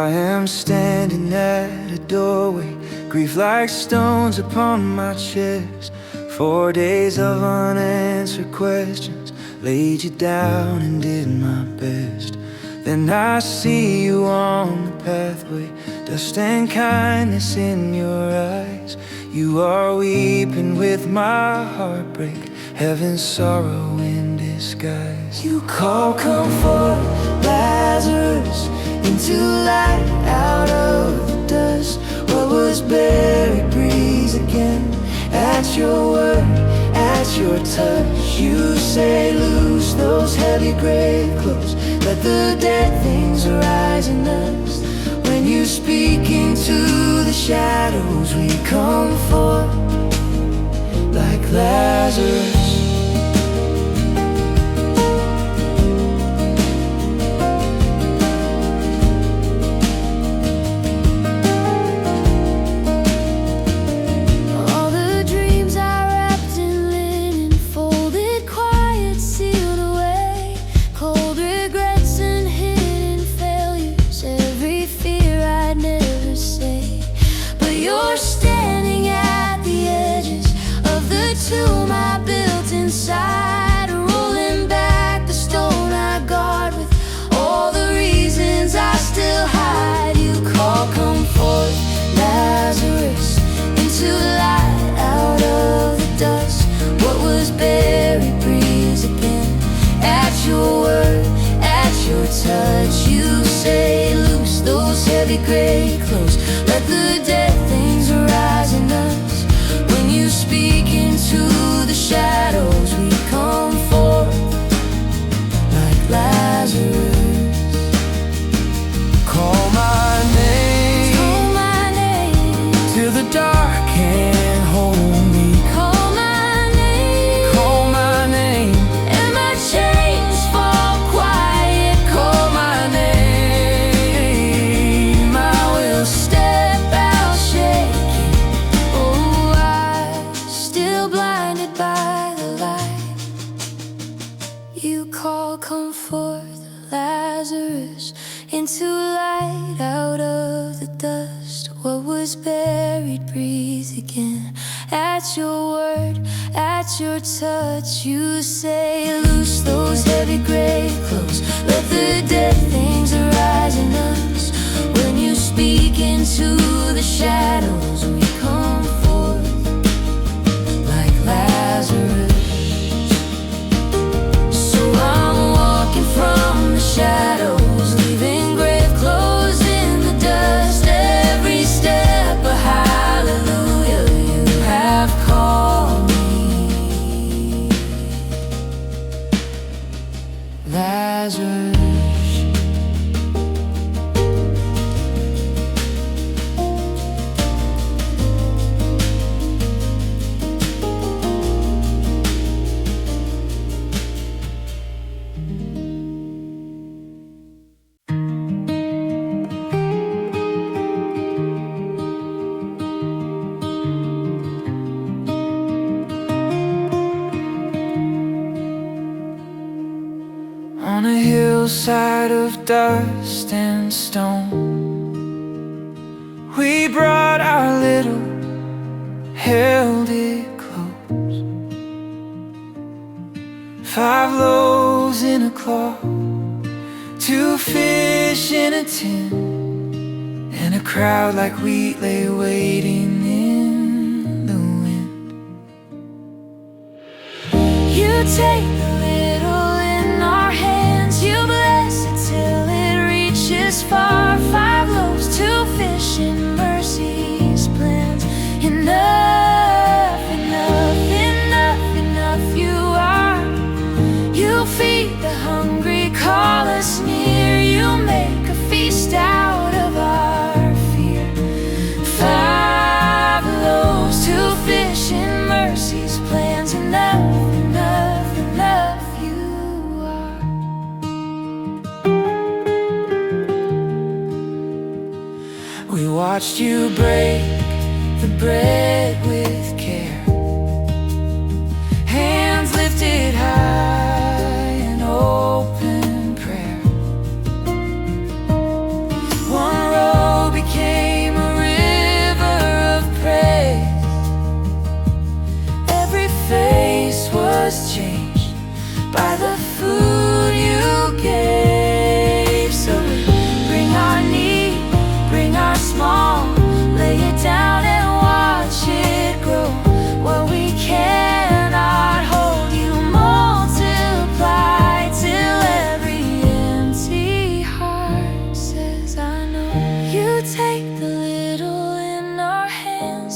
I am standing at a doorway, grief like stones upon my chest. 4 days of unanswered questions, laid you down and did my best. Then I see you on the pathway, dust and kindness in your eyes. You are weeping with my heartbreak, heaven's sorrow in disguise. You call comfort, Lazarus, into light out of the dust. What was buried breathes again. At your word, at your touch, you say loose those heavy grave clothes. Let the dead things arise in us. When you speak into the shadows, we come forth like Lazarus. Tomb I built inside, rolling back the stone I guard with all the reasons I still hide. You call, come forth, Lazarus, into light out of the dust. What was buried breathes again. At your word, at your touch, you say loose those heavy gray clothes. Let the dead things arise in us. When you speak into the shadows, we come forth like Lazarus. Call my name, till the dark can't hold me. Call my name, and my chains fall quiet. Call my name, I will step out shaking. Oh, I'm still blinded by the light. You call, come forth, Lazarus, into light out of the dust. What was buried breathes again. At your word, at your touch, you say loose those heavy grave clothes. Let the dead things arise in us. When you speak into the shadows, we come forth like Lazarus. So I'm walking from the shadows, leaving grave clothes in the dust. Every step a hallelujah, you have called me Lazarus. On a hillside of dust and stone, we brought our little, held it close. 5 loaves in a cloth, 2 fish in a tin, and a crowd like wheat lay waiting in the wind. You take the little in our hands, you bless it till it reaches far. 5 loaves, 2 fish in mercy's plans. Enough, enough, enough, enough you are. You feed the hungry, call us near. You make a feast out of our fear. 5 loaves, 2 fish in mercy's plans. Enough, enough, enough you are. We watched you break the bread with care, hands lifted high in open prayer. One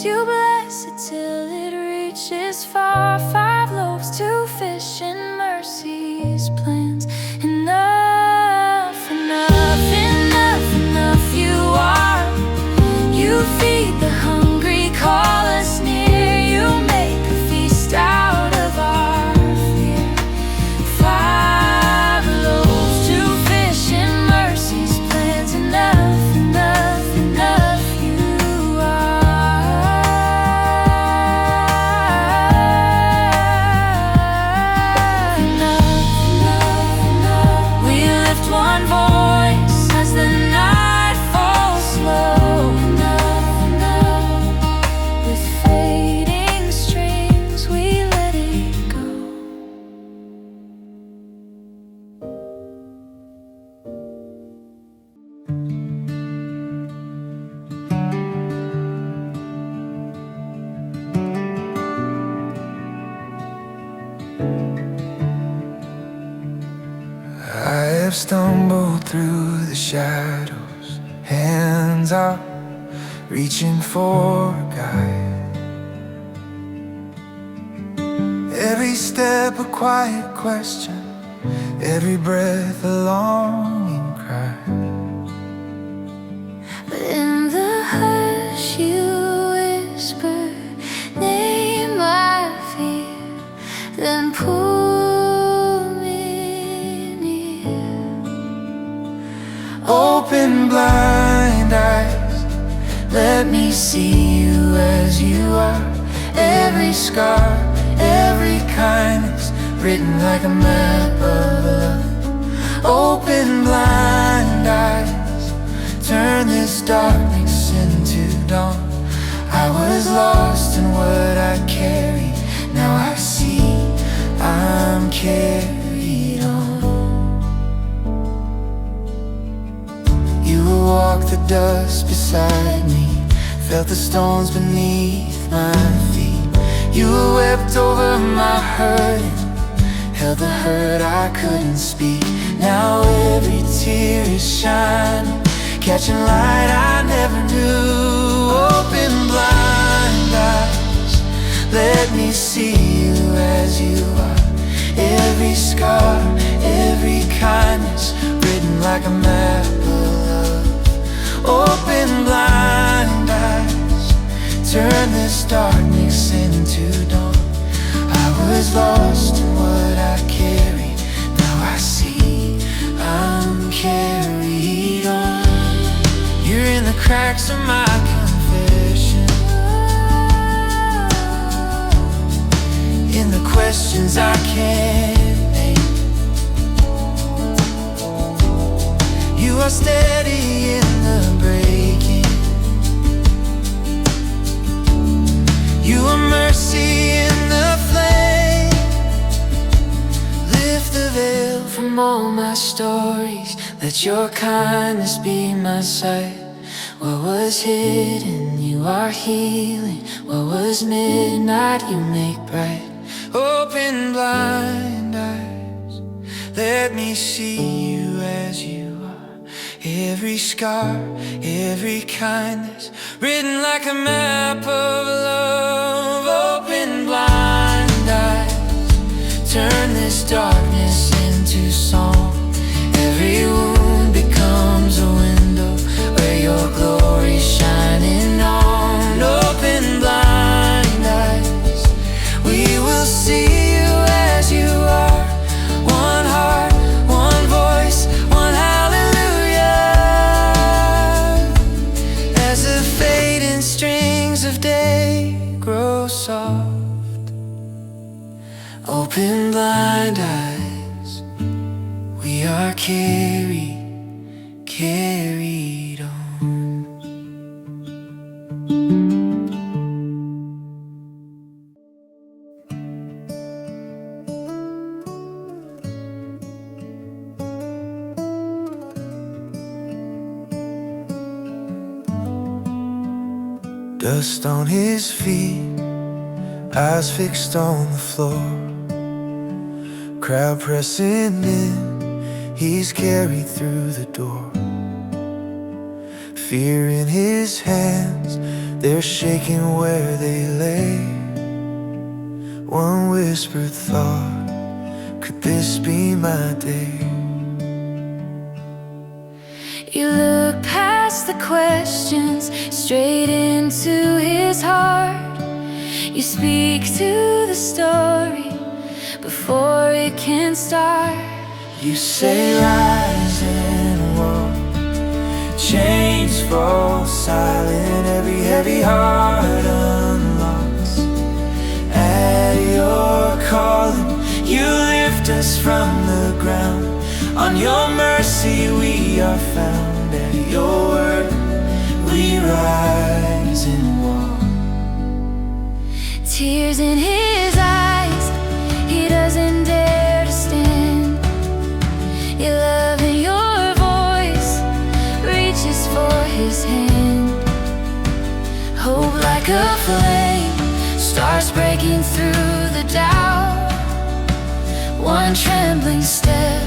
you bless it till it reaches far. 5 loaves, 2 fish, and mercy's plans. Enough, enough, enough, enough you are. You feed the hungry, call us near. You make a feast out of our fear. 5 loaves, 2 fish, and mercy's plans. Enough, enough, enough you are. Enough, enough, enough. We lift one voice as the night falls slow. Enough, enough. With fading strings we let it go. I have stumbled through the shadows, hands up, reaching for a guide. Every step a quiet question, every breath a longing cry. But in the hush you whisper, name my fear, then pull me near. Open blind eyes, let me see you as you are. Every scar, every kindness, written like a map of love. Open blind eyes, turn this darkness into dawn. I was lost in what I carried, now I see I'm carried on. You walked the dust beside me, felt the stones beneath my feet. You wept over my hurt, held the hurt I couldn't speak. Now every tear is shining, catching light I never knew. Open blind eyes, let me see you as you are. Every scar, every kindness, written like a map of love. Open blind eyes, turn this darkness into dawn. I was lost in what I carried, now I see I'm carried on. You're in the cracks of my confession, in the questions I can't name. You are steady in the breaking, you are mercy in the flame. Lift the veil from all my stories, let your kindness be my sight. What was hidden, you are healing. What was midnight, you make bright. Open blind eyes, let me see you as you are. Every scar, every kindness, written like a map of love. Open blind eyes, turn this darkness into song. Every wound becomes a window where your glory's shining on. Open blind eyes, we will see you as you are. One heart, one voice, one hallelujah. As the fading strings of day grow soft, open blind eyes, we are carried on. Dust on his feet, eyes fixed on the floor. Crowd pressing in, he's carried through the door. Fear in his hands, they're shaking where they lay. One whispered thought, could this be my day? You look past the questions, straight into his heart. You speak to the story before it can start. You say rise and walk, chains fall silent, every heavy heart unlocks. At your calling, you lift us from the ground. On your mercy we are found. At your word we rise and walk. Tears in his eyes, he doesn't dare to stand. Your love and your voice reaches for his hand. Hope like a flame starts breaking through the doubt. One trembling step,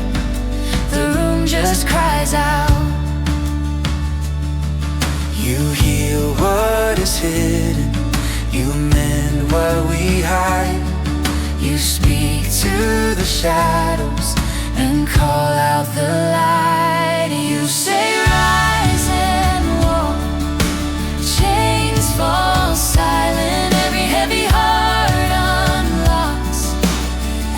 the room just cries out. You heal what is hidden, you mend what we hide. You speak to the shadows and call out the light. You say rise and walk, chains fall silent, every heavy heart unlocks.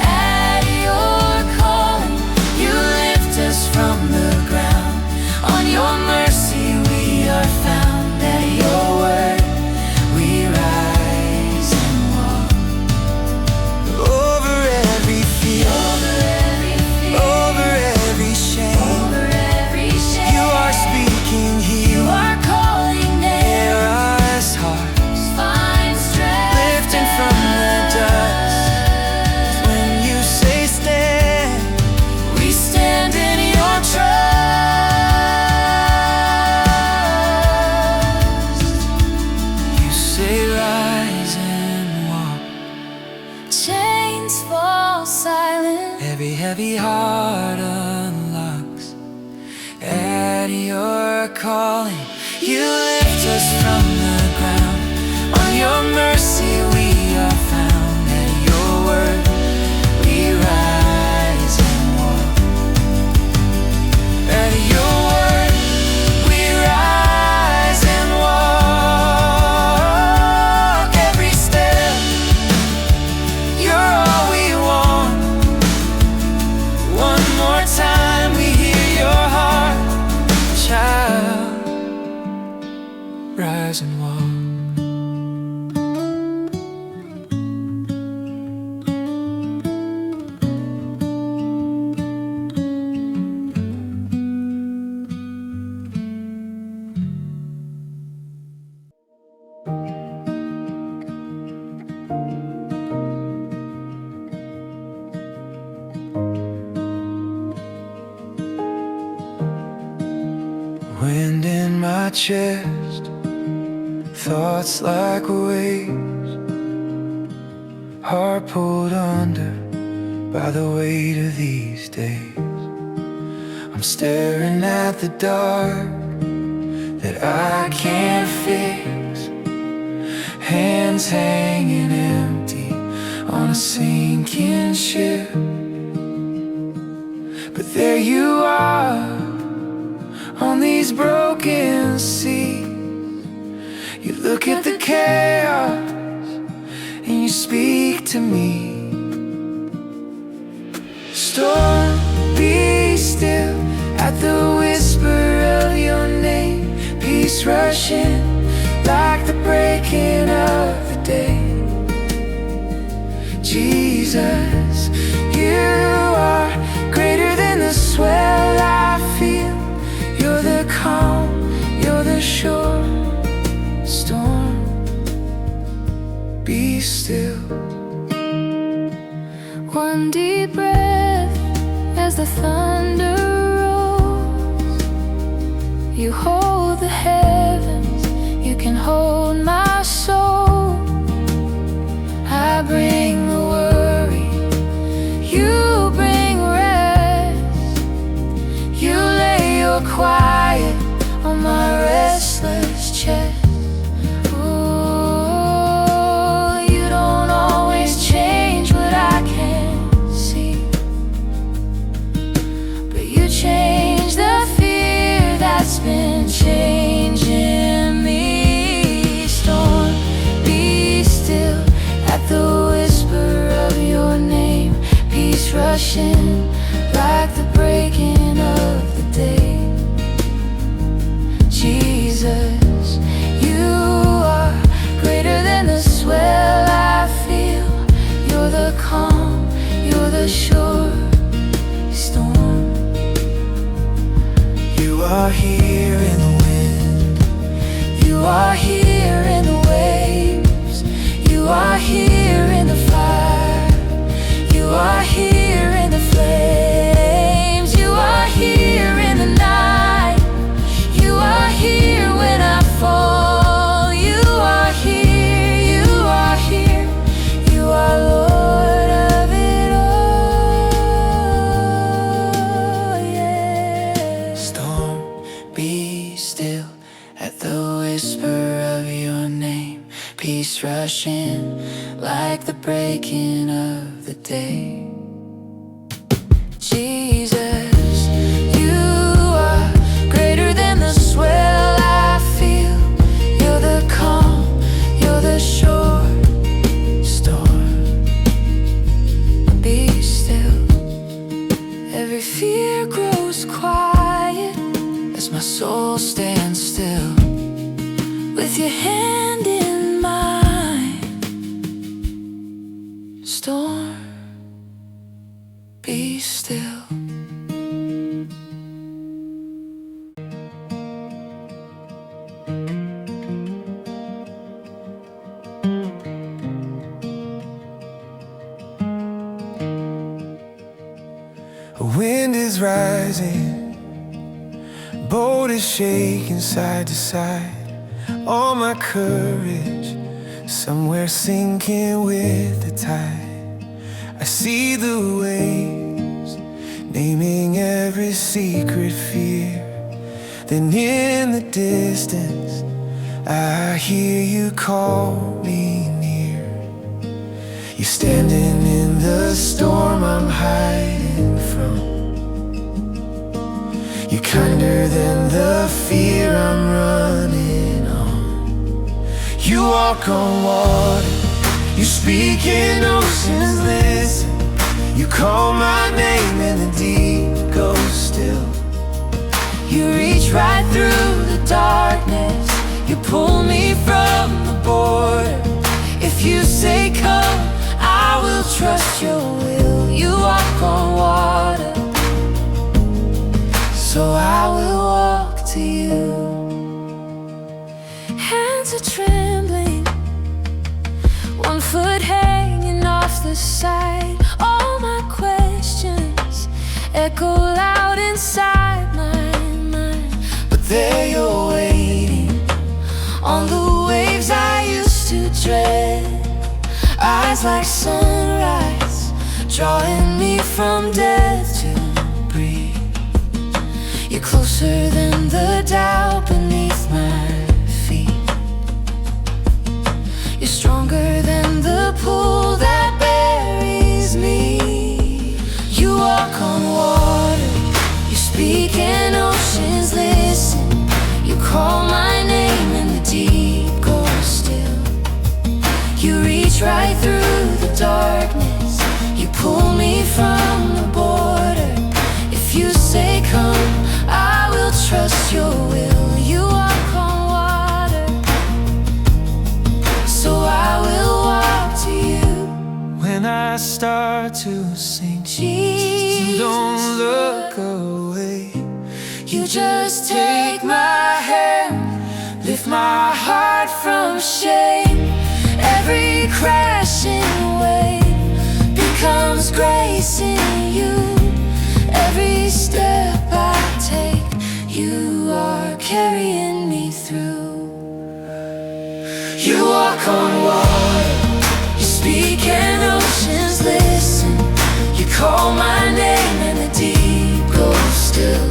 At your calling, you lift us from the ground. On your mercy we are found. At your word we rise and walk. Over every fear, over every shame, you are speaking here. You are calling names. Hear us hearts Find strength. lifting from the dust. When you say stand, We stand in your trust. you say rise and walk. Chains fall silent. Every heavy heart unlocks. At your calling, you lift us from the ground. On your mercy we are found. At your word we rise and walk. At your word we rise and walk. Every step, you're all we want. One more time we hear your heart, child, rise and walk. Wind in my chest, thoughts like waves, heart pulled under by the weight of these days. I'm staring at the dark that I can't fix, hands hanging empty on a sinking ship. But there you are on these broken seas. You look at the chaos and you speak to me. Storm, be still at the whisper of your name. Peace rushing like the breaking of the day. Jesus, you are greater than the swell I feel. You're the calm, you're the sure storm. Be still. One deep breath as the thunder rolls. You hold the heavens, you can hold my soul. I bring the worry, you bring rest. You lay your quiet on my restless chest. Ooh. peace rush in like the breaking of the day. Jesus, you are greater than the swell I feel. You're the calm, you're the shore storm. Be still. Every fear grows quiet as my soul stands still. With your hand in mine, storm, be still. A wind is rising, boat is shaking side to side. All my courage somewhere sinking with the tide. I see the waves, naming every secret fear. Then in the distance, I hear you call me near. You're standing in the storm I'm hiding from. You're kinder than the fear I'm running on. You walk on water, you speak in oceans, listen. You call my name and the deep goes still. You reach right through the darkness, you pull me from the border. If you say come, I will trust your will. You walk on water, so I will walk to you. Hands are trembling, one foot hanging off the side. All my questions echo loud inside my mind. But there you're waiting on the waves I used to dread. Eyes like sunrise, drawing me from death to breathe. You're closer than the doubt beneath my feet. You're stronger than the pull that buries me. You walk on water, you speak in oceans, listen. You call my name and the deep goes still. You reach right through the darkness, you pull me from the border. If you say come, I will trust your will. You walk on water, so I will walk to you. When I start to sink, Jesus, don't look away. you just take my hand, lift my heart from shame. Every crashing wave becomes grace in you. Every step I take, you are carrying me through. You walk on water, you speak in oceans, listen. You call my name and the deep goes still.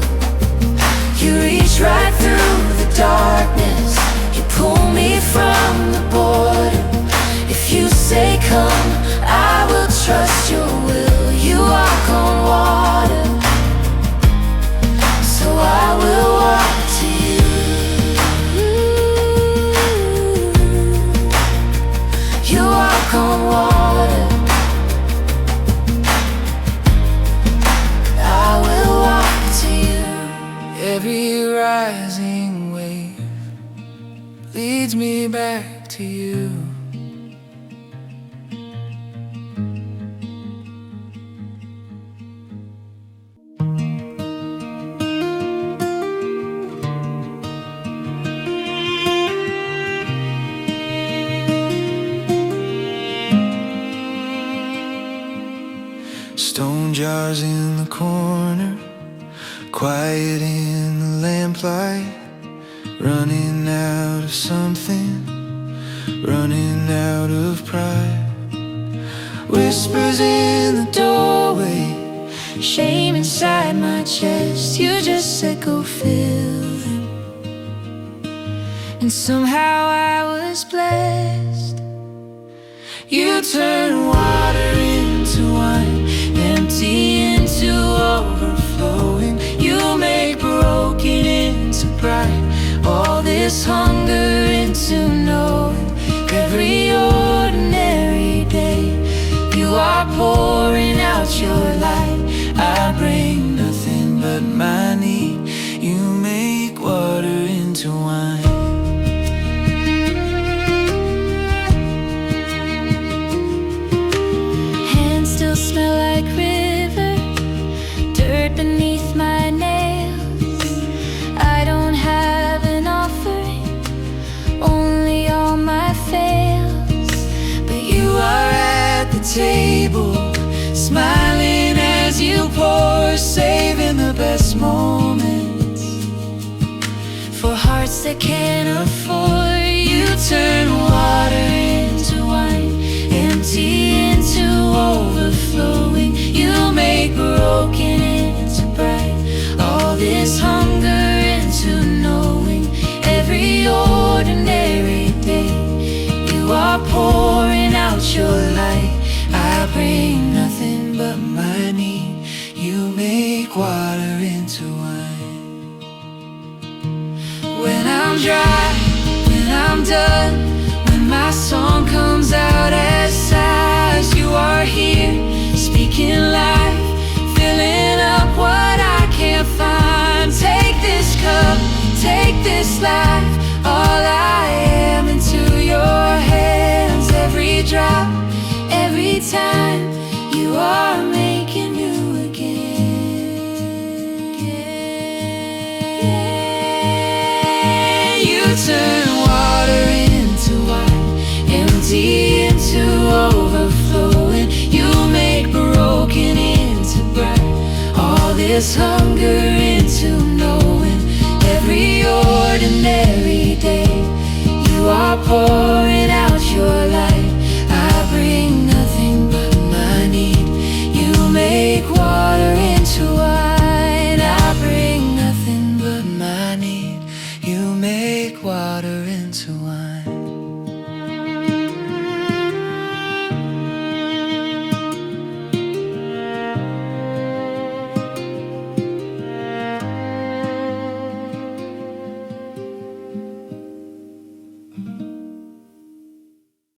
You reach right through the darkness, you pull me from the border. If you say come, I will trust your will. You walk on water, so I will walk to you. You walk on water, I will walk to you. every rising wave leads me back to you. Stone jars in the corner, quiet in the lamplight. Running out of something, running out of pride. Whispers in the doorway, Shame inside my chest, you just said go fill them. And and somehow I was blessed. You turn water into wine, empty into overflowing. You make broken into bright, all this hunger into knowing. Every ordinary day, you are pouring out your light. I bring nothing but my need. You make water into wine. Hands still smell like river, dirt beneath my nails. I don't have an offering, only all my fails. But you are at the table, smiling as you pour, saving the best moments for hearts that can't afford. You turn water into wine, empty into overflowing. You make broken into bright, all this hunger into knowing. Every ordinary day, you are pouring out your light. I bring nothing but my need. You make water into wine. When I'm dry, when I'm done, when my song comes out as sighs, you are here, speaking life, filling up what I can't find. Take this cup, take this life, all I am into your hands. Every drop, every time, you are making new again. You turn water into wine, empty into overflowing. You make broken into bright, all this hunger into knowing. Every ordinary day, you are pouring